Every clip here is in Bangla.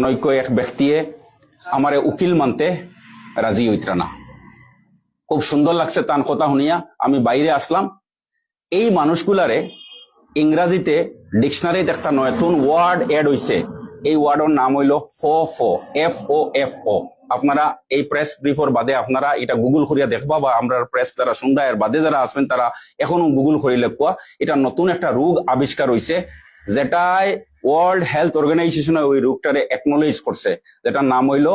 নৈক্য এক ব্যক্তিয়ে আমারে উকিল মানতে রাজি হইতরা না। খুব সুন্দর লাগছে তার কথা শুনিয়া আমি বাইরে আসলাম। এই মানুষগুলারে ইংরাজিতে ডিকশনারিতে একটা নতুন ওয়ার্ড এড হইছে। এই ওয়ার্ডের নাম হইল ফো, FOFO। আপনারা এই প্রেস ব্রিফর বাদে আপনারা এটা গুগল করিয়া দেখবা, বা আমরা প্রেস দ্বারা শুনবা, এর বাদে যারা আসবেন তারা এখনো গুগল করি লেখবা। এটা নতুন একটা রোগ আবিষ্কার হইছে, যেটাই ওয়ার্ল্ড হেলথ অর্গানাইজেশন ওই রোগটারে একনোলেজ করছে, যেটার নাম হইল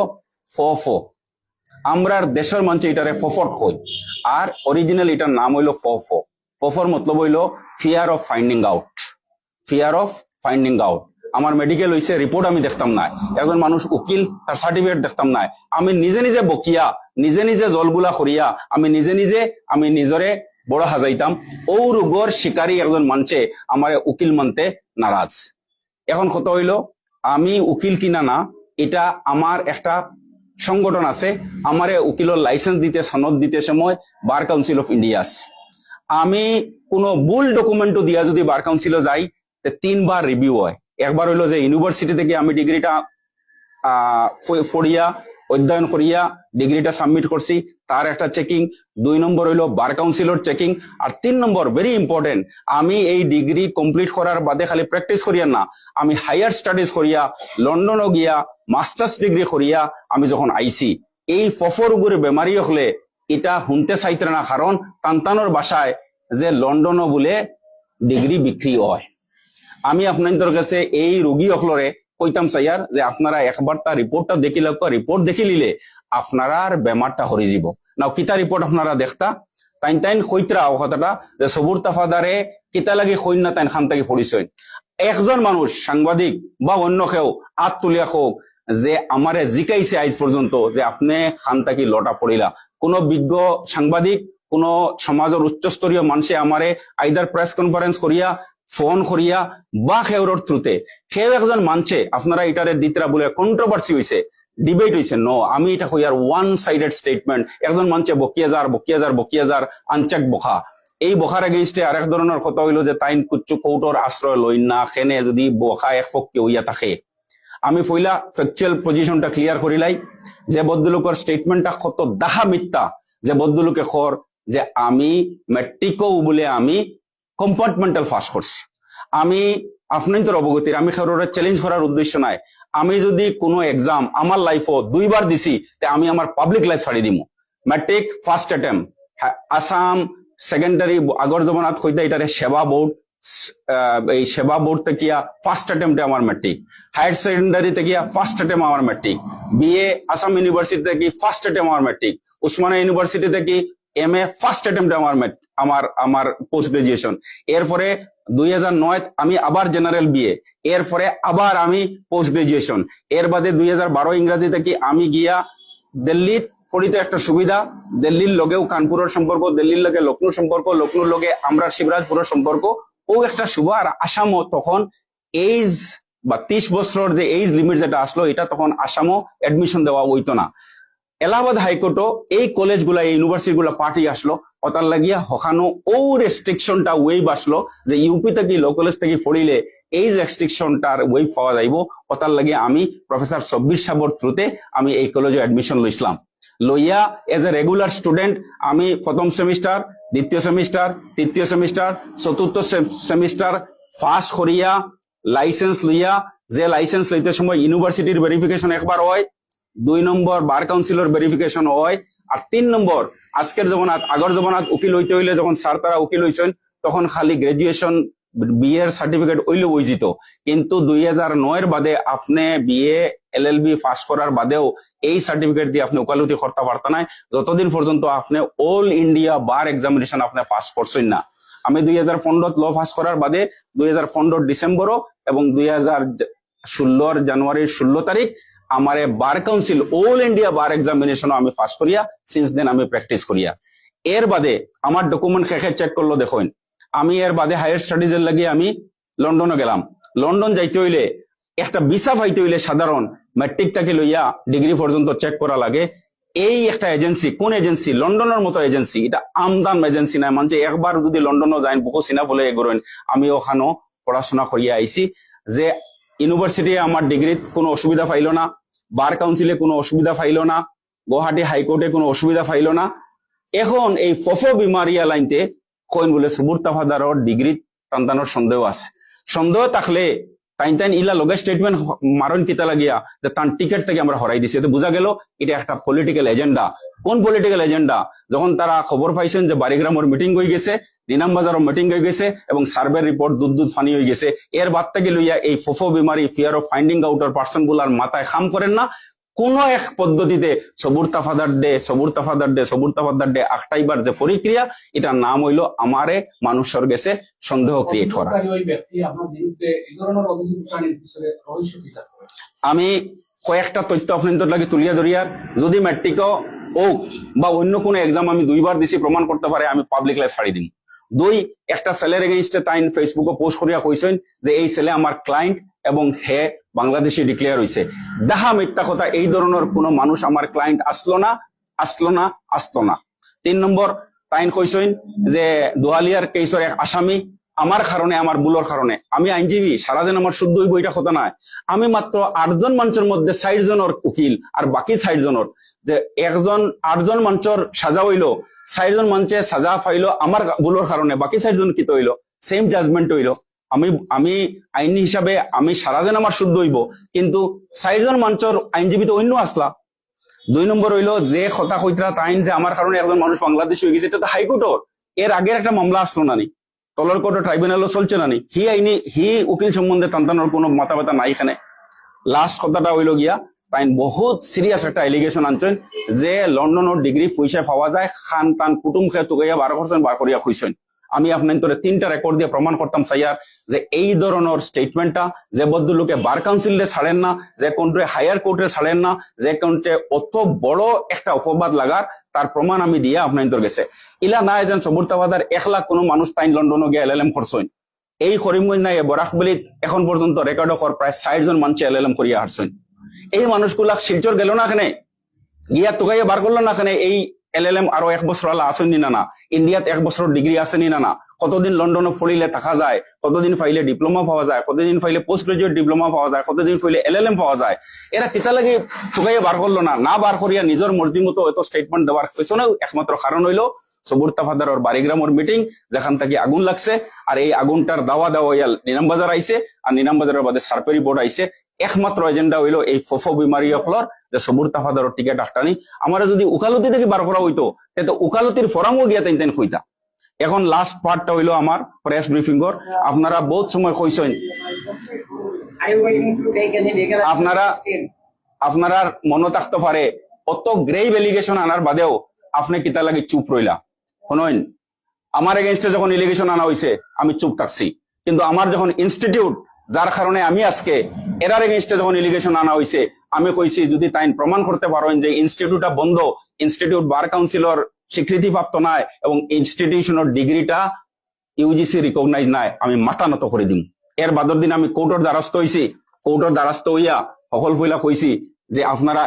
ফো। আমরার দেশের মঞ্চে এটারে ফফট কই, আর অরিজিনাল এটার নাম হইল ফো। ফোর মতলব হইল fear of finding out. Fear of finding out. আমার মেডিকেল হইছে, রিপোর্ট আমি দেখতাম না। একজন মানুষ উকিল, তার সার্টিফিকেট দেখতাম না। আমি নিজে নিজে বকিয়া, নিজে নিজে জলগুলা করিয়া, আমি নিজরে বড় হাজাইতাম। ও রোগর শিকারী একজন মানছে আমারে উকিল মানতে নারাজ। এখন কত হইল, আমি উকিল কিনা না, এটা আমার একটা সংগঠন আছে, আমারে উকিলের লাইসেন্স দিতে, সনদ দিতে সময় বার কাউন্সিল অফ ইন্ডিয়াস। আমি কোনো ভুল ডকুমেন্টও দিয়া যদি বার কাউন্সিলে যাই, 3বার রিভিউ হয়। একবার হইলো যে ইউনিভার্সিটি থেকে আমি ডিগ্রিটা পড়িয়া অধ্যয়ন করিয়া ডিগ্রিটা সাবমিট করছি, তার একটা চেকিং। 2 নম্বর হইলো বার কাউন্সিলর চেকিং। আর 3 নম্বর ভেরি ইম্পর্টেন্ট, আমি এই ডিগ্রি কমপ্লিট করার বাদে খালি প্র্যাকটিস করিয়া না, আমি হায়ার স্টাডিজ করিয়া লন্ডনও গিয়া মাস্টার্স ডিগ্রি করিয়া আমি যখন আইছি, এই ফফর গুড়ে বেমারি হলে এটা শুনতে চাইতে না, কারণ তান্তানোর বাসায় যে লন্ডনও বলে ডিগ্রি বিক্রি হয়। আমি আপনাদের কাছে এই রোগী হলরে কইতাম চাইয়ার যে আপনারা একবার তার রিপোর্টটা দেখিলে, রিপোর্ট দেখি নিলে আপনারা বেমারটা হরি যাব না। কিতা রিপোর্ট আপনারা দেখতা, তাইন কইতরা কথাটা যে সবুর তাফাদারে কিতা লাগি কইন না, তাইন খান থেকে পরিচয়। একজন মানুষ সাংবাদিক বা অন্য কেউ আত তুলিয়া হোক যে আমারে জিকাইছে আজ পর্যন্ত যে আপনি খান থাকি লটা পড়িলা। কোন বিজ্ঞ সাংবাদিক, কোন সমাজের উচ্চস্তরীয় মানুষে আমারে আইদার প্রেস কনফারেন্স করিয়া, ফোন করিয়া বা খেউরর থ্রুতে কেউ একজন মানছে আপনারা এটারে দিতরা বলে কন্ট্রোভার্সি হইছে, ডিবেট হইছে। নো, আমি এটা কই আর ওয়ান সাইডেড স্টেটমেন্ট। একজন মানছে বকিয়া যার আনচাক বখা। এই বখার এগেইনস্টে আরেক ধরনের কথা হইল যে তাইন কুচ্চু কৌটোর আশ্রয় লইন না, খেনে যদি বখা এক পক্ষে হইয়া থাকে। আমি পইলা ফ্যাকচুয়াল পজিশনটা ক্লিয়ার করিলাই যে বদ্ধলোকের স্টেটমেন্টটা কত দাহা মিথ্যা। যে বদ্ধলোকে খর যে আমি ম্যাট্রিকও বলে আমি কম্পার্টমেন্টাল পাস করছি। আমি আপনাদের অবগতির, আমি কারোর চ্যালেঞ্জ করার উদ্দেশ্য নাই। আমি যদি কোনো এক্সাম আমার লাইফও 2বার দিছি, তে আমি আমার পাবলিক লাইফ ছাড়ি দিমু। Matric first attempt, Assam secondary আগর জমানাত হইতে এটারে সেবা বোর্ড, এই সেবা বোর্ড থেকে ফার্স্ট অ্যাটেম্পটে আমার ম্যাট্রিক, হায়ার সেকেন্ডারি থেকে ফার্স্ট অ্যাটেম্প আমার ম্যাট্রিক, বিএ আসাম ইউনিভার্সিটি থেকে ফার্স্ট অ্যাটেম্প আমার ম্যাট্রিক, উসমানিয়া ইউনিভার্সিটি থেকে MA ফার্স্ট অ্যাটেম্পটে আমার পোস্ট গ্রাজুয়েশন। এরপরে 2009 আমি আবার জেনারেল বিএ, এরপরে আবার আমি পোস্ট গ্রাজুয়েশন। এর বাদে 2012 ইংরাজি থেকে আমি গিয়া দিল্লির পড়িতে একটা সুবিধা, দিল্লির লগেও কানপুরের সম্পর্ক, দিল্লির লগে লখনৌর সম্পর্ক, লখনৌর লগে আমরা শিবরাজপুরের সম্পর্ক, ও একটা শুভ। আর আসামও তখন এইজ বা 30 বছরের যে এইজ লিমিট যেটা আসলো, এটা তখন আসামও এডমিশন দেওয়া হইতো না। এলাহাবাদ হাইকোর্টও এই কলেজগুলা, এই ইউনিভার্সিটি গুলা পার্টি আসলো, ওটার লাগিয়া হখানো ও রেস্ট্রিকশনটা ওয়েব আসলো যে ইউপি থেকে লো কলেজ থেকে পড়িলে এই রেস্ট্রিকশনটার ওয়েব পাওয়া যাইব। ওটার লাগিয়ে আমি প্রফেসর সব্বির সাবর থ্রুতে আমি এই কলেজে অ্যাডমিশন লইছিলাম। লইয়া এজ এ রেগুলার স্টুডেন্ট আমি প্রথম সেমিস্টার, দ্বিতীয় সেমিস্টার, তৃতীয় সেমিস্টার, চতুর্থ সেমিস্টার পাস করিয়া লাইসেন্স লইয়া, যে লাইসেন্স লইতে সময় ইউনিভার্সিটির ভেরিফিকেশন একবার হয়, 2 নম্বর বার কাউন্সিলর ভেরিফিকেশন হয়, আর 3 নম্বর আজকের জমানাত, আগর জমানাত উকিল হইতে হইলে যখন স্যার তারা উকিল হইছেন তখন খালি গ্রাজুয়েশন বিএর সার্টিফিকেট হইলে বইজিত। কিন্তু 2009 বাদে আপনি বিএ LLB পাস করার বাদেও এই সার্টিফিকেট দিয়ে আপনি ওকালতি করতে পারতেন না, যতদিন পর্যন্ত আপনি অল ইন্ডিয়া বার এক্সামিনেশন আপনি পাস করছেন না। আমি 2015 ল পাস করার বাদে 2015 ডিসেম্বরও এবং 2016 জানুয়ারির 16 তারিখ আমার বার কাউন্সিল অল ইন্ডিয়া বার এক্সামিনেশন আমি পাস করিয়া, সিন্স দেন আমি প্র্যাকটিস করিয়া। এর বাদে আমার ডকুমেন্ট খেখে চেক করলো, দেখুন আমি এর বাদে হায়ার স্টাডিজ এর লাগিয়ে আমি লন্ডনে গেলাম। লন্ডন যাইতে হইলে একটা ভিসা পাইতে হইলে সাধারণ ম্যাট্রিকটাকে লইয়া ডিগ্রি পর্যন্ত চেক করা লাগে। এই একটা এজেন্সি, কোন এজেন্সি? লন্ডনের মতো এজেন্সি, এটা আমদান এজেন্সি নাই। মানে একবার যদি লন্ডনও যাই বহু চিনা বলে এগোরেন। আমি ওখানেও পড়াশোনা করিয়া আইছি যে ইউনিভার্সিটি আমার ডিগ্রিত কোনো অসুবিধা পাইল না, বার কাউন্সিলে কোনো অসুবিধা পাইল না, গুয়াহাটি হাইকোর্টে কোনো অসুবিধা পাইল না। এখন এই ফফো বিমারিয়া লাইনতে কইন বলে সুবুর তাফাদারর ডিগ্রিত টানটানোর সন্দেহ আছে। সন্দেহ থাকলে তাইন তাইন ইলা লগে স্টেটমেন্ট মারণ কিতা লাগিয়া যে তার টিকেট থেকে আমরা হরাই দিছি, এতে বোঝা গেল এটা একটা পলিটিক্যাল এজেন্ডা। কোন পলিটিক্যাল এজেন্ডা? যখন তারা খবর পাইছেন যে বারিগ্রামের মিটিং হয়ে গেছে, নিনামবাজারের মিটিং হয়ে গেছে এবং সার্ভে রিপোর্ট দুধ দুধ ফানি হয়ে গেছে, এর বাদ থেকে লইয়া এই ফোফো বিমারি fear of finding outer person গুলার মাথায় খাম করেন না। কোন এক পদ্ধতিতে সবুর তাফাদার ডে আখটাইবার যে প্রক্রিয়া, এটার নাম হইল আমারে মানুষের গেছে সন্দেহ ক্রিয়েট করা। আমি কয়েকটা তথ্য আপনাদের লাগে তুলিয়া ধরিয়ার, যদি ম্যাট্রিকও হোক বা অন্য কোনো এক্সাম আমি 2 বার দিছি প্রমাণ করতে পারে, আমি পাবলিক লাইফ ছাড়ি দিম। 2, একটা ছেলের এগেইনস্টে তাইন ফেসবুকে পোস্ট করিয়া কইছেন যে এই ছেলে আমার ক্লায়েন্ট এবং হে বাংলাদেশে ডিক্লেয়ার হইছে। দেখা মিথ্যা কথা, এই ধরনের কোনো মানুষ আমার ক্লায়েন্ট আসলো না। 3 নম্বর, তাইন কইছেন যে দোয়ালিয়ার কেসের এক আসামি আমার কারণে, আমার ভুলের কারণে, আমি আইনজীবী, সারাদিন আমার শুদ্ধ হইব এটা কথা নয়। আমি মাত্র 8 জন মানুষের মধ্যে 60 জনের উকিল আর বাকি 60 জনের, যে 8 জন মানুষের সাজা হইলো, 60 জন মানুষে সাজা পাইলো আমার ভুলের কারণে, বাকি 60 জন কি হইলো সেম জাজমেন্ট হইলো। আমি আইনি হিসাবে আমি সারাদিন আমার শুদ্ধ হইব, কিন্তু 60 জন মানুষের আইনজীবী তো অন্য আসলা। 2 নম্বর হইলো যে কথা কইতরা তাইন যে আমার কারণে একজন মানুষ বাংলাদেশ হয়ে গেছে, এটা তো হাইকোর্টের, এর আগের একটা মামলা আসলো না নি, তলর কোর্ট ট্রাইব্যুনালও চলছে না নি, হি উকিল সম্বন্ধে টানটানোর কোনো মাথা ব্যথা নাই এখানে। লাস্ট কথাটা হইল গিয়া তাই বহুত সিরিয়াস একটা এলিগেশন আনছেন যে লন্ডনের ডিগ্রি পয়সা পাওয়া যায়, খান টান কুটুম খেয়ে তুকাইয়া 12% বার করিয়া খুঁজছেন। আমি আপনার তোরে 3টা রেকর্ড দিয়ে প্রমাণ করতাম সাইয়ার যে এই ধরনের স্টেটমেন্টটা যে ভদ্রলোকে বার কাউন্সিলে ছাড়েন না, যে কোনটে হায়ার কোর্টে ছাড়েন না, যে কোনটে অত বড় একটা অপবাদ লাগার, তার প্রমাণ আমি দিয়ে আপনার তোর গেছে। ইলা না এজন সবুর তাফাদার 1 লাখ কোনো মানুষ তাই লন্ডনে গিয়ে এলএলএম করছেন। এই করিমগঞ্জ নাই বরাকবলিত এখন পর্যন্ত রেকর্ড কর প্রায় 60 জন মানুষ এলএলএম করিয়া আসছেন। এই মানুষগুলা শিলচর গেল না এখানে গিয়া তোকাইয়া বার করলো না এখানে এই এলএলএম আরো 1 বছর আলা আসেনি না, ইন্ডিয়াত 1 বছর ডিগ্রি আসেনি না, কতদিন লন্ডনে পড়িলে থাকা যায়, কতদিন ফাইলে ডিপ্লোমা পাওয়া যায়, কতদিন ফাইলে পোস্ট গ্রাজুয়েট ডিপ্লোমা পাওয়া যায়, কতদিন ফাইলে এলএলএম পাওয়া যায়, এরা কিতা লাগে তোকাইয়া বার করলো না বার করিয়া নিজের মর্জি মতো এত স্টেটমেন্ট দেওয়ার পেছনেও একমাত্র কারণ হইলো সবুর তাফাদার বারিগ্রামের মিটিং, যেখান থেকে আগুন লাগছে, আর এই আগুনটার দাওয়া নিনামবাজার আইছে, আর নিনামবাজারের বাদে সার্পে রিপোর্ট আইছে। একমাত্র এজেন্ডা হইলো এই ফফো বিমারি হলর যে সবুর তাফাদার টিকেট আটটানি। আমরা যদি উকালতি থেকে বার করা হইতো তো উকালতির ফরামও গিয়া তেন হইতা। এখন লাস্ট পার্টটা হইলো আমার প্রেস ব্রিফিং এর। আপনারা বহুত সময় কইছেন, আপনারা মনে থাকতে পারে অত গ্রেভ এলিগেশন আনার বাদেও আপনি কিতা লাগে চুপ রইলা। শুনুন, আমার এগেইনস্টে যখন এলিগেশন আনা হয়েছে আমি চুপ থাকছি, কিন্তু আমার যখন ইনস্টিটিউট, যার কারণে আমি আজকে এরার এগেইনস্টে যখন এলিগেশন আনা হয়েছে, আমি কইছি যদি তাই প্রমাণ করতে পারেন যে ইনস্টিটিউটটা বন্ধ, ইনস্টিটিউট বার কাউন্সিলর স্বীকৃতিপ্রাপ্ত নাই এবং ইনস্টিটিউশনের ডিগ্রিটা ইউজিসি রিকগনাইজ নাই, আমি মাথা নত করে দিম। এর বাদর দিন আমি কোর্টের দ্বারস্থ হইছি, কোর্টের দ্বারস্থ হইয়া সকল ফইলা কইছি যে আপনারা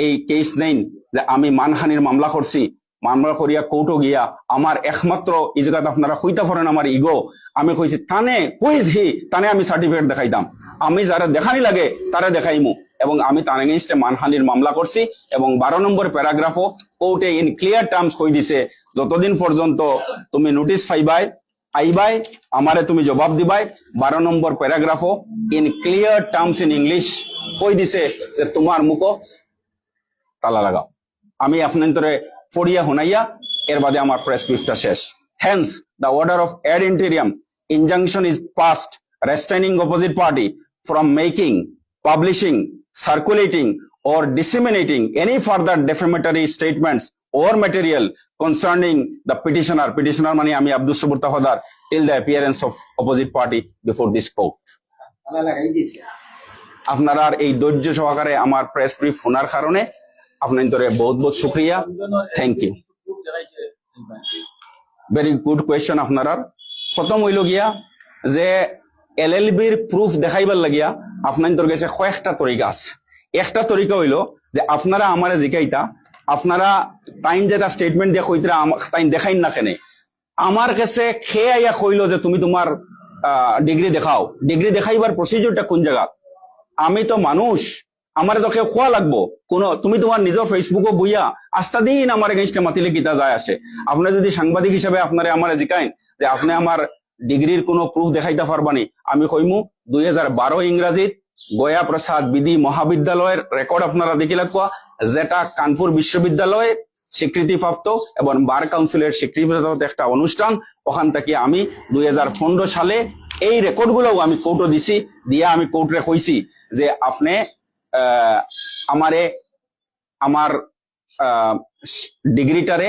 এই কেস নেন যে আমি মানহানির মামলা করছি, মামলা করিয়া কোর্টও গিয়া আমার একমাত্র এই জায়গাতে আপনারা হইতে পারেন আমার ইগো, আমি কইছি টানে টানে আমি সার্টিফিকেট দেখাইতাম, আমি যারা দেখানি লাগে তারা দেখাইমু, এবং আমি তার এগেইনস্টে মানহানির মামলা করছি। এবং 12 নম্বর প্যারাগ্রাফও কোর্টে ইন ক্লিয়ার টার্মস কই দিছে, যতদিন পর্যন্ত তুমি নোটিশ আইবাই আমারে তুমি জবাব দিবাই। 12 নম্বর প্যারাগ্রাফও in clear terms in English কই দিছে যে তোমার মুখো তালা লাগাও। আমি আপনাদের পড়িয়া হুনাইয়া এর বাদে আমার প্রেসক্রিপ্টটা শেষ। Hence, the order of ad interim injunction is passed restraining opposite party from making, publishing, circulating or disseminating any further defamatory statements or material concerning the petitioner mani ami Abdul Sabur Tafadar till the appearance of opposite party before this court. আপনারা এই ধৈর্য সহকারে আমার প্রেস ব্রিফ শোনার কারণে আপনাদের বহুত বহুত শুকরিয়া, thank you. Very good question আপনার। প্রথম হইল গিয়া যে এলএলবির প্রুফ দেখাইবার লাগিয়া আপনাদের কাছে কয়েকটা তরিকা আছে। একটা তরিকা হইল যে আপনারা আমারে জিকাইতা, আপনারা টাইম যেটা স্টেটমেন্ট দিয়ে কইতরা টাইম দেখাইন না কেনে, আমার কাছে খেয়ে আইয়া কইল যে তুমি তোমার ডিগ্রি দেখাও, ডিগ্রি দেখাইবার প্রসিডিউরটা কোন জায়গা? আমি তো মানুষ, আমার তো কেউ খোয়া লাগবো। তুমি তোমার নিজের ফেসবুকও বইয়া আস্থা দিন আমার এগেনস্টে মাতিলে কিতা যায় আসে? আপনি যদি সাংবাদিক হিসেবে আপনারে আমার জিকাইন যে আপনি আমার ডিগ্রির কোনো প্রুফ দেখাইতে পারবানি, আমি কইমু 2012 ইংরাজিত গয়া প্রসাদ বিধি মহাবিদ্যালয়ের রেকর্ড আপনারা দেখি লাগবা, যেটা কানপুর বিশ্ববিদ্যালয়ে স্বীকৃতিপ্রাপ্ত এবং বার কাউন্সিলের স্বীকৃতিপ্রাপ্ত একটা অনুষ্ঠান। ওখান থেকে আমি 2015 সালে এই রেকর্ড গুলোও আমি কোর্টে দিছি, দিয়া আমি কোর্টে কইছি যে আপনি আমারে আমার ডিগ্রিটারে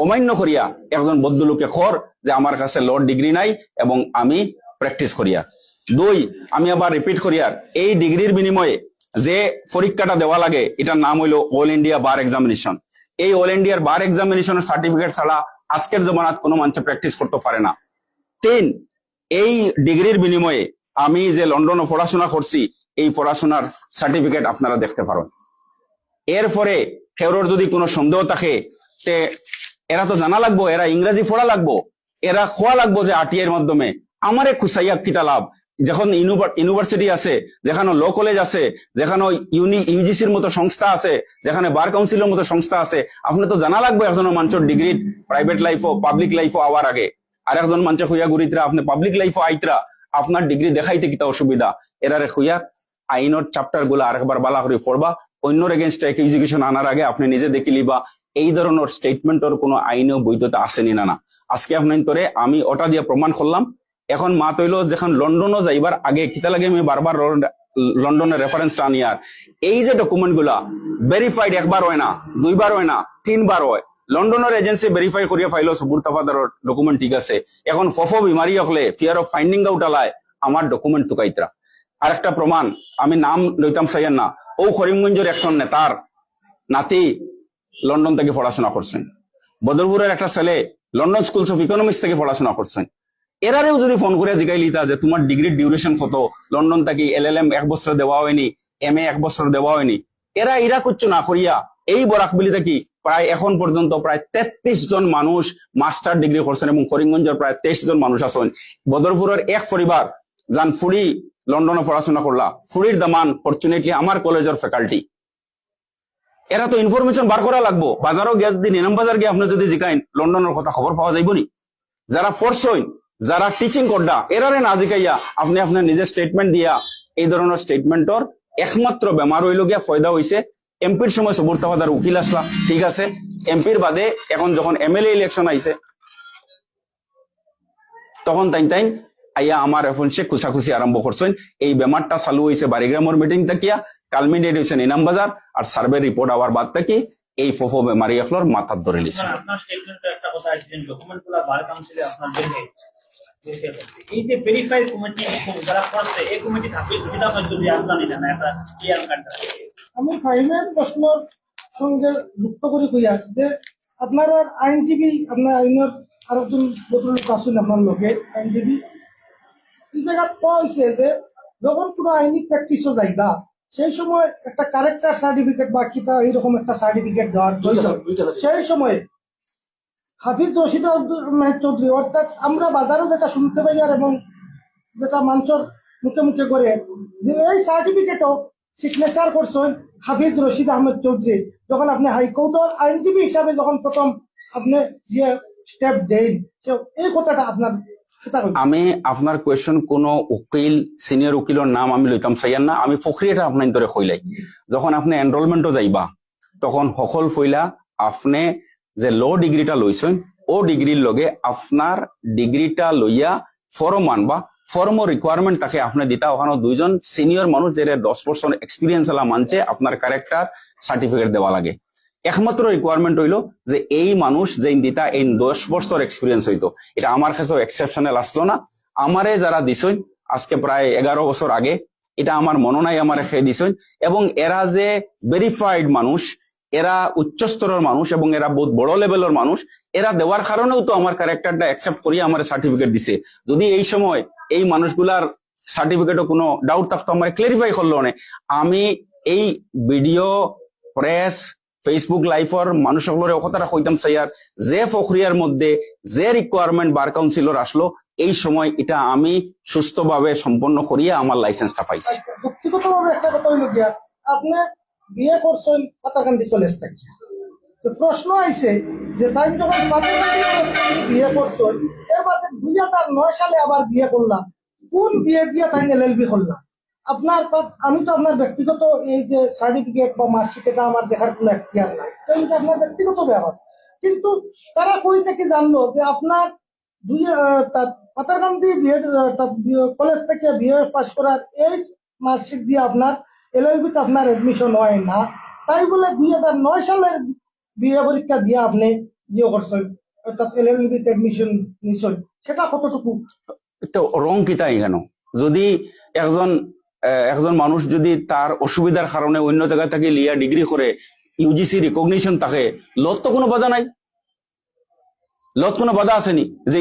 অমান্য করিয়া একজন ভদ্রলোকে খর যে আমার কাছে ল ডিগ্রি নাই এবং আমি প্র্যাকটিস করিয়া। দুই, আমি আবার রিপিট করিয়ার এই ডিগ্রির বিনিময়ে যে পরীক্ষাটা দেওয়া লাগে এটার নাম হইল অল ইন্ডিয়া বার এক্সামিনেশন। এই অল ইন্ডিয়ার বার এক্সামিনেশনের সার্টিফিকেট ছাড়া আজকের জমানাত কোনো মানুষ প্র্যাকটিস করতে পারে না। তিন, এই ডিগ্রির বিনিময়ে আমি যে লন্ডনে পড়াশোনা করছি এই পড়াশোনার সার্টিফিকেট আপনারা দেখতে পারেন। এরপরে কেউর যদি কোনো সন্দেহ থাকে তে এরা তো জানা লাগবো, এরা ইংরেজি পড়া লাগবো, এরা খোয়া লাগবো যে আরটিআই এর মাধ্যমে আমারে খুসাইয়া কিতা লাভ। যখন ইউনিভার্সিটি আছে, যেখানে ল কলেজ আছে, যেখানে ইউজিসির মতো সংস্থা আছে, যেখানে বার কাউন্সিলের মতো সংস্থা আছে, আপনি তো জানা লাগবে একজনের মানুষের ডিগ্রি প্রাইভেট লাইফও পাবলিক লাইফও আওয়ার আগে। আর একজন মানুষের খুইয়া ঘুরিতরা আপনি পাবলিক লাইফও আইতরা আপনার ডিগ্রি দেখাইতে কিতা অসুবিধা? এরারে খুইয়া আইনের চ্যাপ্টার গুলো আরেকবার বালা করে পড়বা, অন্যর এগেনস্ট এক্সিকিউশন আনার আগে আপনি নিজে দেখি লিবা এই ধরনের স্টেটমেন্টের কোনো আইনও বৈধতা আসেনি না। আজকে আপনার তোরে আমি ওটা দিয়ে প্রমাণ করলাম। এখন মা তৈল যখন লন্ডনও যাইবার আগে কিতা লাগে আমি বারবার লন্ডনের রেফারেন্সটা আনি, আর এই যে ডকুমেন্ট গুলা ভেরিফাইড একবার হয় না, দুইবার হয় না, তিনবার হয়। লন্ডনের এজেন্সি ভেরিফাই করিয়া ফাইল সবুর তাফাদার ডকুমেন্ট ঠিক আছে। এখন ফফো বিমারি হলে ফিয়ার অফ ফাইন্ডিং আউট আলায় আমার ডকুমেন্ট টুকাইতরা। আর একটা প্রমাণ, আমি নাম লইতাম চাইয়েন না, ও করিমগঞ্জের একজন নেতার নাতি লন্ডন থেকে পড়াশোনা করছেন, বদরপুরের একটা ছেলে লন্ডন স্কুলস অফ ইকোনমিক্স থেকে পড়াশোনা করছেন। এরারেও যদি ফোন করে জিগাই লিতা যে তোমার ডিগ্রির ডিউরেশন কত, লন্ডন থেকে LLM 1 বছর দেওয়া হয়নি, MA 1 বছর দেওয়া হয়নি, এরা কুচ্ছ না করিয়া এই বরাকবিলি থেকে প্রায় এখন পর্যন্ত প্রায় 33 জন মানুষ মাস্টার ডিগ্রি করছেন এবং করিমগঞ্জের প্রায় 23 জন মানুষ আছেন। বদরপুরের এক পরিবার যান ফুড়ি লন্ডনে পড়াশোনা করলা, ফুড়ির দামান ফরচুনেটলি আমার কলেজের ফ্যাকাল্টি। এরা তো ইনফরমেশন বার করা লাগবো। বাজারও গিয়ে যদি নিলাম বাজার গিয়ে আপনি যদি জিকাইন লন্ডনের কথা খবর পাওয়া যাইব নি? যারা ফোর্স হইন, যারা টিচিং করডা, এরারে না জিকাইয়া আপনি আপনার নিজের স্টেটমেন্ট দিয়া এই ধরনের স্টেটমেন্টর একমাত্র বেমার হইল গিয়া ফয়দা হইছে এমপির সময় সবুর তাফাদার উকিল আসলা, ঠিক আছে, এমপির বাদে এখন যখন MLA ইলেকশন আইছে তখন তাই আইয়া আমার এখন সে খুশাখুশি আরম্ভ করছেন। এই বেমারটা চালু হয়েছে বাড়িগ্রামের মিটিং থাকিয়া, কালমিনেট হয়েছে ইনাম বাজার, আর সার্ভে রিপোর্ট আওয়ার বাদ থেকে এই ফোফো বেমারি এখলোর মাথার ধরে লিছে। আপনার স্টেটমেন্টে একটা কথা আছে, ডকুমেন্টগুলো বার কাউন্সিলে আপনার দেখে এই যে ভেরিফাই কমিটি যারা করছে এই কমিটি থাকে সুবিধা পাইতো যে আপনার এটা না একটা ক্লিয়ার কাটটা। আমি ফাইনাল প্রশ্ন সঙ্গে যুক্ত করে কইয়া যে আপনার আইনজীবী, আপনার আইনের আরেকজন ভদ্রলোক আছেন আপনার লোকে আইনজীবী, এই জায়গা হয়েছে যে যখন কোনো আইনি প্র্যাকটিসও যাইবা সেই সময় একটা ক্যারেক্টার সার্টিফিকেট বা কিতা এইরকম একটা সার্টিফিকেট দেওয়ার প্রয়োজন। সেই সময় হাফিজ রশিদ চৌধুরী অর্থাৎ আমরা বাজারও যেটা শুনতে পাই আর এবং যেটা মানুষের মুখে মুখে করে যে এই সার্টিফিকেটও সিগনেচার করছেন হাফিজ রশিদ আহমেদ চৌধুরী। যখন আপনি হাইকোর্টের আইনজীবী হিসাবে যখন প্রথম আপনি যে স্টেপ দেন, এই কথাটা আপনার। আমি আপনার কোয়েশ্চন কোন উকিল সিনিয়র উকিলের নাম আমি লইতাম চাইয়ান না, আমি প্রক্রিয়াটা আপনার ধরে কইলাই। যখন আপনি এনরোলমেন্টও যাইবা তখন সকল ফইলা আপনি যে ল ডিগ্রিটা লইছেন ও ডিগ্রির লগে আপনার ডিগ্রিটা লইয়া ফর্ম আনবা, ফর্ম রিকোয়ারমেন্ট তাকে আপনি দিতা। ওখানে দুইজন সিনিয়র মানুষ যে 10 বছর এক্সপিরিয়েন্স আলা মানছে আপনার ক্যারেক্টার সার্টিফিকেট দেওয়া লাগে। একমাত্র রিকোয়ারমেন্ট হইলো যে এই মানুষ যে দিতা এই 10 বছর এক্সপিরিয়েন্স হইতো। এটা আমার কাছে এক্সেপশনাল আসলো না, আমারে যারা দিছেন আজকে প্রায় 11 বছর আগে, এটা আমার মনে নাই আমার খেয়ে দিছেন। এবং এরা যে ভেরিফাইড মানুষ, এরা উচ্চ স্তরের মানুষ এবং এরা বহুত বড় লেভেলের মানুষ, এরা দেওয়ার কারণেও তো আমার ক্যারেক্টারটা অ্যাকসেপ্ট করিয়া আমার সার্টিফিকেট দিছে। যদি এই সময় এই মানুষগুলার সার্টিফিকেটও কোনো ডাউট থাকতো আমার ক্লারিফাই করলো না। আমি এই ভিডিও, প্রেস, ফেসবুক লাইভর মানুষ সকলের কথাটা কইতাম চাইয়ার যে প্রক্রিয়ার মধ্যে যে রিকোয়ারমেন্ট বার কাউন্সিলর আসলো এই সময় এটা আমি সুস্থভাবে সম্পন্ন করিয়া আমার লাইসেন্সটা পাইছি। ব্যক্তিগতভাবে একটা কথা হইল গিয়া, আপনি বিয়ে করছেন পাতাকান্দি কলেজ থেকে, তো প্রশ্ন আইছে যে তাই যখন পাতাকান্দি কলেজ থেকে বিয়ে করছেন, এর বাদে 2009 সালে আবার বিয়ে করলাম, কোন বিয়ে দিয়ে তাই এলএলবি করলাম? আমি তো আপনার ব্যক্তিগত এই যে সার্টিফিকেট বা মার্কশিট এটা আমার দেখার কোনো এখতিয়ার নাই, তো এটা আপনার ব্যক্তিগত ব্যাপার। কিন্তু তারা কই থেকে জানলো যে আপনার পাতারকান্দি কলেজ থেকে বিএ পাস করার এই মার্কশিট দিয়ে আপনার এলএলবি তে আপনার এডমিশন হয় না, তাই বলে 2009 সালের বিএ পরীক্ষা দিয়ে আপনি ইয়ে করছেন, অর্থাৎ এলএলবি তে এডমিশন নিছেন, সেটা কতটুকু? তো রং কিতাই কেন? যদি একজন মানুষ যদি তার অসুবিধার কারণে অন্য জায়গা থেকে লিয়া ডিগ্রি করে ইউজিসি রিকগনিশন থাকে, লত তো কোনো বাধা নাই। লত কোনো বাধা আসেনি যে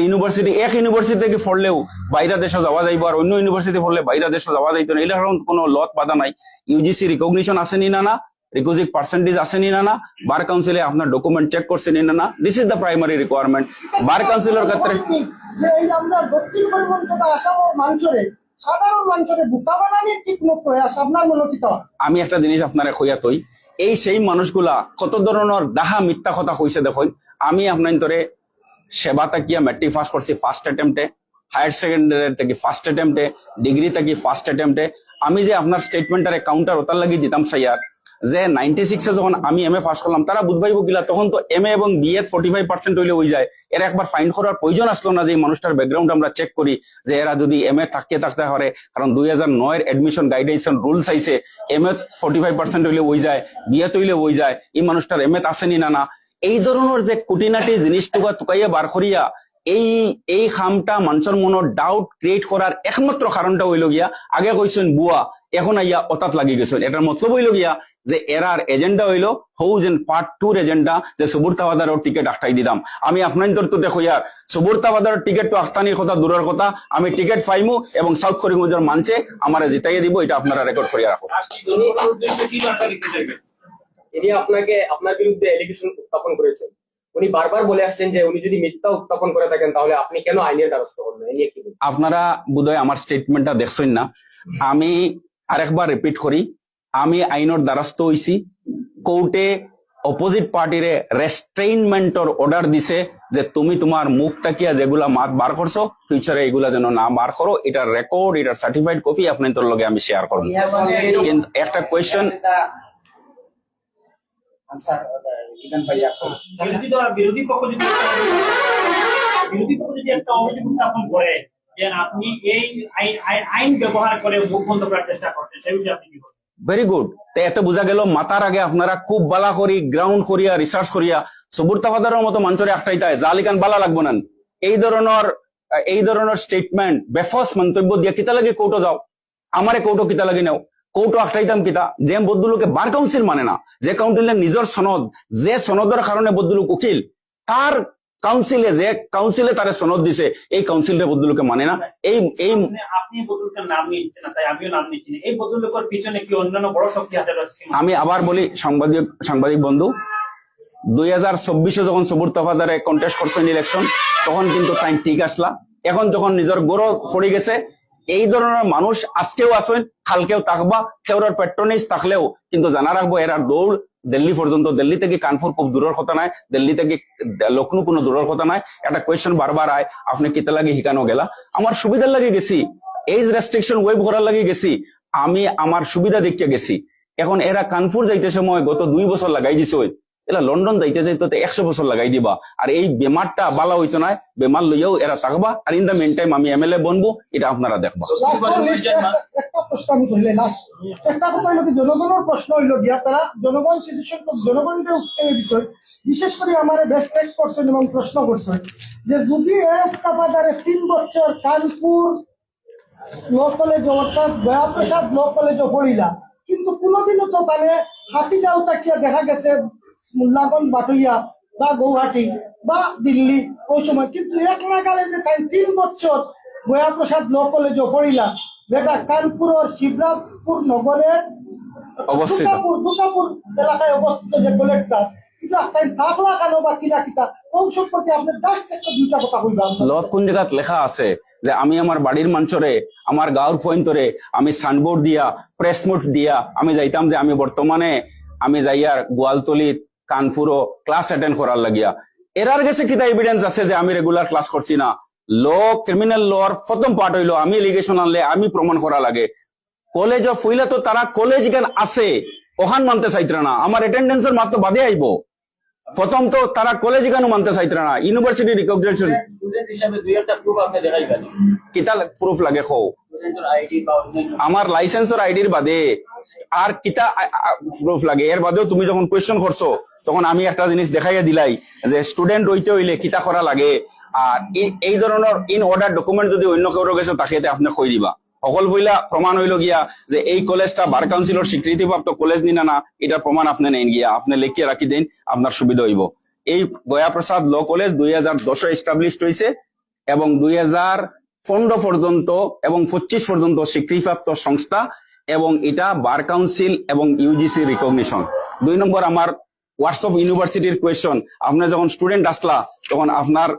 এক ইউনিভার্সিটি থেকে পড়লেও বাইরা দেশে যাওয়া যাইব আর অন্য ইউনিভার্সিটি পড়লে বাইরা দেশে যাওয়া যাইতো না, এরকম কোনো লত বাধা নাই। ইউজিসি রিকগনিশন আসেনি না, রিকুইজিট পার্সেন্টেজ আসেনি না, বার কাউন্সিলে আপনার ডকুমেন্ট চেক করছেনি না, this is the primary requirement bar কাউন্সিলের ক্ষেত্রে। যে এই আমরা দক্ষিণ পরিমণ্ডলটা আসামের মানুষের সাধারণ মানুষের বোকা বানানির কি কোনো প্রয়াস আপনার মনে কি? আমি একটা জিনিস আপনারা কইয়া তৈ, এই সেই মানুষগুলা কত ধরনের ডাহা মিথ্যা কথা কইছে দেখুন। আমি আপনার ধরে সেবা তাকিয়া মেট্রিক পাস করছি ফার্স্ট অ্যাটেম্পটে, হায়ার সেকেন্ডারি থেকে ফার্স্ট অ্যাটেম্পটে, ডিগ্রি থেকে ফার্স্ট অ্যাটেম্পটে। আমি যে আপনার স্টেটমেন্টারে কাউন্টার ওতার লাগি দিতাম সাইয়ার যে 96-এ যখন আমি এমএ পাস করলাম, তারা বুঝবাইব কিলা তখন তো এমএ এবং বিএ 45% হইলে হয়ে যায়। এরা একবার ফাইন্ড করার প্রয়োজন আসলো না যে এই মানুষটার ব্যাকগ্রাউন্ড আমরা চেক করি যে এরা যদি এমএ থাকতে পারে, কারণ 2009 এডমিশন গাইডলাইন্স রুলস আইছে এমএ 45% হইলে হয়ে যায়, বিএ হইলে হয়ে যায়, এই মানুষটার এমএ আসেনি না। এই ধরনের যে কুটিনাটি জিনিসটুকা তুকাইয়া বার করিয়া এই খামটা মানুষের মনের ডাউট ক্রিয়েট করার একমাত্র কারণটা হইল গিয়া, আগে কইছেন বুয়া, এখন আইয়া অতাত লাগি গেছেন। এটার মতলব হইল গিয়া যে এরার এজেন্ডা হইল হৌজেন পার্ট 2 এজেন্ডা যে সুবুরতাবাদারের টিকিট আখটাই দিলাম। আমি আপনার তো দেখো ইয়ার সুবুরতাবাদারের টিকিট তো আখতানির কথা দূরের কথা, আমি টিকিট পাইমু এবং সাউথ করিমগঞ্জের মানছে আমারে জিতাইয়া দিব, এটা আপনারা রেকর্ড করিয়া রাখো। যিনি আপনার বিরুদ্ধে এলিগেশন উত্থাপন করেছেন, উনি বারবার বলে আসছেন যে উনি যদি মিথ্যা উত্থাপন করে থাকেন তাহলে আপনি কেন আইনের দ্বারস্থ করবেন, এই নিয়ে কি বলবেন? আপনারা বোধহয় আমার স্টেটমেন্টটা দেখছেন না, আমি আরেকবার রিপিট করি, আমি আইনের দ্বারস্থ হইছি। কোর্টে অপোজিট পার্টিরে রেস্ট্রেইনমেন্টর অর্ডার দিছে যে তুমি তোমার মুখ টাকিয়া যেগুলা মাত বার করছো ফিউচারে এগুলা যেন না বার করো। এটার রেকর্ড, এটার সার্টিফাইড কপি আপনাদের লগে আমি শেয়ার করবো। কিন্তু একটা কোয়েশ্চেন বিরোধী পক্ষ যদি একটা অভিযোগ উত্থাপন করে যে আপনি এই আইন ব্যবহার করে মুখ বন্ধ করার চেষ্টা করছেন, সেই বিষয়ে আপনি কি বলবেন? Very good. এত বোঝা গেল মাতার আগে আপনারা খুব বালা করি গ্রাউন্ড করিয়া রিসার্চ করিয়া সুবুরতাবাদারের মতো মানুষের একটাই তাই জালিকান বালা লাগবো না। এই ধরনের স্টেটমেন্ট বেফস মন্তব্য দিয়া কিতা লাগে কোর্টে যাও, আমারে কোর্টও কিতা লাগে নেও, কোর্টও আটটাইতাম কিতা। যে বদলুকে বার কাউন্সিল মানে না, যে কাউন্সিলের নিজের সনদ, যে সনদের কারণে বদলুক উকিল, তার কাউন্সিলে তারে সনদ দিছে, এই কাউন্সিলটা বদলুকে মানে না। আপনি বদলুকের নাম নিচ্ছেন না, তাই আমিও নাম নিচ্ছি না। এই বদলুকের পিছনে কি অন্যান্য বড় শক্তি হাতে রয়েছে? আমি আবার বলি সাংবাদিক বন্ধু, 2024-এ যখন সুবুরতাবাদারে কন্টেস্ট করছেন ইলেকশন, তখন কিন্তু টাইম ঠিক আসলা। এখন যখন নিজের গৌরব পড়ে গেছে, এই ধরনের মানুষ আজকেও আসেন, কালকেও থাকবা। কেউর পেট্রোনিজ থাকলেও কিন্তু জানা রাখবো এরা দৌড় দিল্লি পর্যন্ত। দিল্লি থেকে কানপুর খুব দূরের কথা নাই, দিল্লি থেকে লখনৌ কোনো দূরের কথা নাই। একটা কোয়েশ্চেন বারবার আয়, আপনি কিতা লাগে হিকানো গেলা? আমার সুবিধার লাগে গেছি, এজ রেস্ট্রিকশন ওয়েব করার লাগে গেছি, আমি আমার সুবিধা দেখতে গেছি। এখন এরা কানপুর যাইতে সময় গত 2 বছর লাগাই দিছে, এরা লন্ডন যাইতে যাইতে 100 বছর লাগাই দিবা। আর এই বেমারটা বালা হইতো না, বেমার লইয়াও এরা থাকবা। আর ইন দ্য মেন টাইম আমি এমএলএ বনবো, এটা আপনারা দেখবা। একটা প্রশ্ন আমি করলে লাস্ট একটা কথা হইলো কি, জনগণের প্রশ্ন হইলো গিয়া তারা জনগণ কিছু সংখ্যক জনগণকে উস্কানি দিচ্ছে, বিশেষ করে আমার বেস্ট টেক করছেন এবং প্রশ্ন করছেন যে যদি এসতাপাদারে 3 বছর কানপুর ল কলেজ অর্থাৎ দয়াপ্রসাদ ল কলেজে পড়িলা, কিন্তু কোনোদিনও তো তাহলে হাতিগাঁও তাকিয়া দেখা গেছে মুল্লাগঞ্জ বাটুইয়া বা গৌহাটি বা দিল্লি ওই সময়, কিন্তু এক নাগালে যে তাই 3 বছর দয়াপ্রসাদ ল কলেজে পড়িলা, যেটা কানপুরের শিবরাজপুর নগরের অবস্থিত। দুর্গাপুর এলাকায় অবস্থিত যে কলেজটা, কিন্তু আপনার দাখলা কেন বা কিলা কিতা কোন সম্পর্কে আপনি জাস্ট একটা দুইটা কথা কইবেন। লত কোন জায়গাত লেখা আছে যে আমি আমার বাড়ির মঞ্চরে আমার গাঁর পয়েন্টরে আমি সাইনবোর্ড দিয়া প্রেস নোট দিয়া আমি যাইতাম যে আমি বর্তমানে আমি যাইয়ার গোয়ালতলিত কানপুরও ক্লাস অ্যাটেন্ড করার লাগিয়া। এরার গেছে কিতা এভিডেন্স আছে যে আমি রেগুলার ক্লাস করছি না? ল ক্রিমিনাল লর প্রথম পার্ট হইলো আমি এলিগেশন আনলে আমি প্রমাণ করা লাগে। কলেজ অফ হইলে তো তারা কলেজ জ্ঞান আছে ওখান মানতে চাইতরা না, আমার অ্যাটেন্ডেন্সের মাত্র বাদে আইব। প্রথম তো তারা কলেজ জ্ঞানও মানতে চাইতরা না, ইউনিভার্সিটি রিকগনিশন স্টুডেন্ট হিসাবে দুই একটা প্রুফ আপনি দেখাইবেন, কিতা প্রুফ লাগে খো? স্টুডেন্টের আইডি বা অন্যান্য আমার লাইসেন্সের আইডির বাদে আর কিতা প্রুফ লাগে? এর বাদেও তুমি যখন কোয়েশ্চন করছো তখন আমি একটা জিনিস দেখাইয়া দিলাই যে স্টুডেন্ট হইতে হইলে কিতা করা লাগে, আর এই ধরনের ইন অর্ডার ডকুমেন্ট যদি অন্য কেউ গেছে তাকে আপনি কই দিবা। সকল বইলা প্রমাণ হইল গিয়া যে এই কলেজটা বার কাউন্সিলর স্বীকৃতিপ্রাপ্ত কলেজ নিনা না, এটা প্রমাণ আপনি নেন গিয়া, আপনি লিখিয়ে রাখি দিন, আপনার সুবিধা হইব। এই গয়া প্রসাদ ল কলেজ 2010 এস্টাবলিশড হয়েছে এবং 2015 পর্যন্ত এবং 25 পর্যন্ত স্বীকৃতিপ্রাপ্ত সংস্থা, এবং এটা বার কাউন্সিল এবং ইউজিসি রিকগনিশন। 2 নম্বর আমার হোয়াটসঅ্যাপ ইউনিভার্সিটির কোয়েশ্চন, আপনি যখন স্টুডেন্ট আসলা তখন আপনার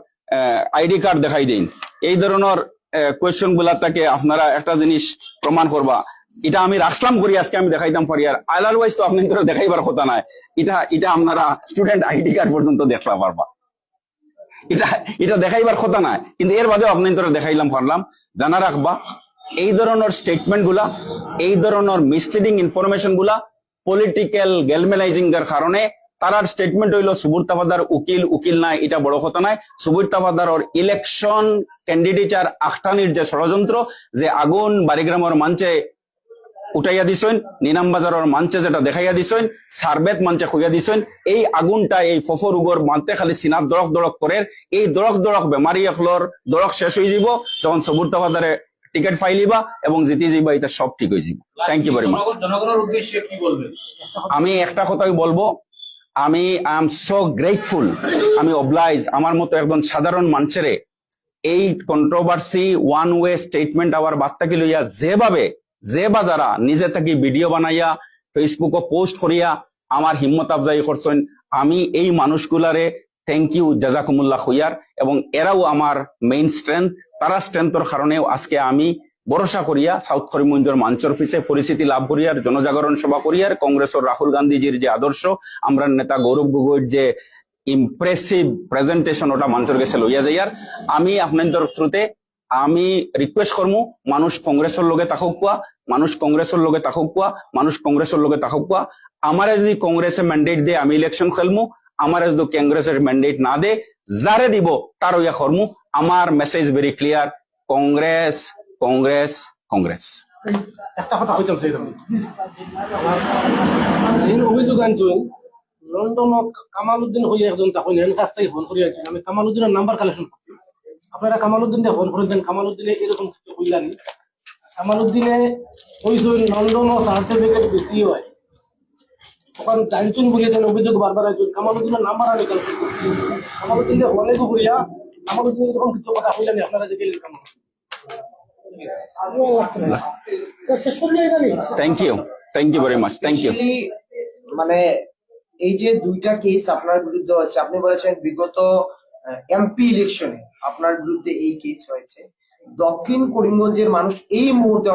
আইডি কার্ড দেখাই দিন। এই ধরনের কোয়েশ্চন গুলা থেকে আপনারা একটা জিনিস প্রমাণ করবা, এটা আমি রাখলাম করি আজকে আমি দেখাইতাম পারি, আর আদারওয়াইজ তো আপনি দেখাইবার কথা নাই। এটা আপনারা স্টুডেন্ট আইডি কার্ড পর্যন্ত দেখলা পারবা, এটা দেখাইবার কথা নাই, কিন্তু এর বাদেও আপনি দেখাইলাম পারলাম। জানা রাখবা এই ধরনের স্টেটমেন্ট গুলা, এই ধরনের মিসলিডিং ইনফরমেশন গুলা পলিটিক্যাল গ্যালমেনাইজিং এর কারণে তারার স্টেটমেন্ট হইলো সুবুর তাফাদার উকিল নাই, এটা বড় কথা নাই। সুবুর তাফাদার ইলেকশন ক্যান্ডিডেটার আখটানির যে ষড়যন্ত্র, যে আগুন বাড়িগ্রামের মঞ্চে উঠাইয়া দিছেন, নিনামবাজারের মঞ্চে যেটা দেখাইয়া দিছেন, সারবেত মঞ্চে খুইয়া দিছেন, এই আগুনটা এই ফফর উগর মানতে খালি সিনার দরক দরক করে, এই দরক দরক বেমারি এখলর দরক শেষ হয়ে যাব তখন সুবুর তাফাদারে টিকেট ফাইলিবা এবং জিতে যাইবা, এটা সব ঠিক হয়ে যাব। Thank you very much. জনগণের উদ্দেশ্যে কি বলবেন? আমি একটা কথাই বলবো, আমি আই এম সো গ্রেটফুল, আমি অবলাইজড আমার মতো একজন সাধারণ মানুষের এই কন্ট্রোভার্সি ওয়ান ওয়ে স্টেটমেন্ট আবার বার্তাকে লইয়া যে বা যারা নিজে থেকে ভিডিও বানাইয়া ফেসবুকে পোস্ট করিয়া আমার হিম্মত আফজাই করছেন, আমি এই মানুষগুলারে থ্যাংক ইউ জাজাকুমুল্লাহ হইয়ার, এবং এরাও আমার মেইন স্ট্রেংথ। তারা স্ট্রেংথের কারণেও আজকে আমি ভরসা করিয়া সাউথ করিমগঞ্জের মঞ্চর পিছে পরিচিতি লাভ করিয়ার, জনজাগরণ সভা করিয়ার, কংগ্রেসের রাহুল গান্ধীজির যে আদর্শ, আমরা নেতা গৌরব গগৈর যে ইমপ্রেসিভ প্রেজেন্টেশন ওটা মঞ্চের কাছে লইয়া যাইয়ার। আমি আপনাদের থ্রুতে আমি রিকোয়েস্ট করবো, মানুষ কংগ্রেসের লগে তাকক কোয়া, মানুষ কংগ্রেসের লগে তাকক কোয়া, মানুষ কংগ্রেসের লগে তাকক কোয়া। আমারে যদি কংগ্রেসে ম্যান্ডেট দে আমি ইলেকশন খেলমু, আমারে যদি কংগ্রেসের ম্যান্ডেট না দে যারে দিব তার ইয়া করমু। আমার message very clear, Congress Congress Congress. একটা কথা হইতাম সেই অভিযোগ আনছেন লন্ডন কামালউদ্দিন হইয়া একজন তখন এর কাছ থেকে ফোন করিয়া আমি কামালউদ্দিনের নাম্বার কালেকশন করছি, আপনারা কামালউদ্দিনকে ফোন করে দেন। কামালউদ্দিনে এরকম কিছু হইলানি, কামালউদ্দিনে কইছেন লন্ডন ও সার্টিফিকেট বেশি হয়, তখন জানছুন বলিয়া যেন অভিযোগ বারবার আছেন। কামালউদ্দিনের নাম্বার আমি কালেকশন করছি, কামালউদ্দিনকে ফোনে করিয়া কামালউদ্দিন এরকম কিছু কথা হইলানি, আপনারা যে গেলেন কামাল। Thank you very much, thank you. Actually, মানে এই যে দুইটা কেস আপনার বিরুদ্ধে হচ্ছে, আপনি বলেছেন বিগত এমপি ইলেকশনে আপনার বিরুদ্ধে এই কেস হয়েছে। দক্ষিণ করিমগঞ্জের মানুষ এই মুহূর্তে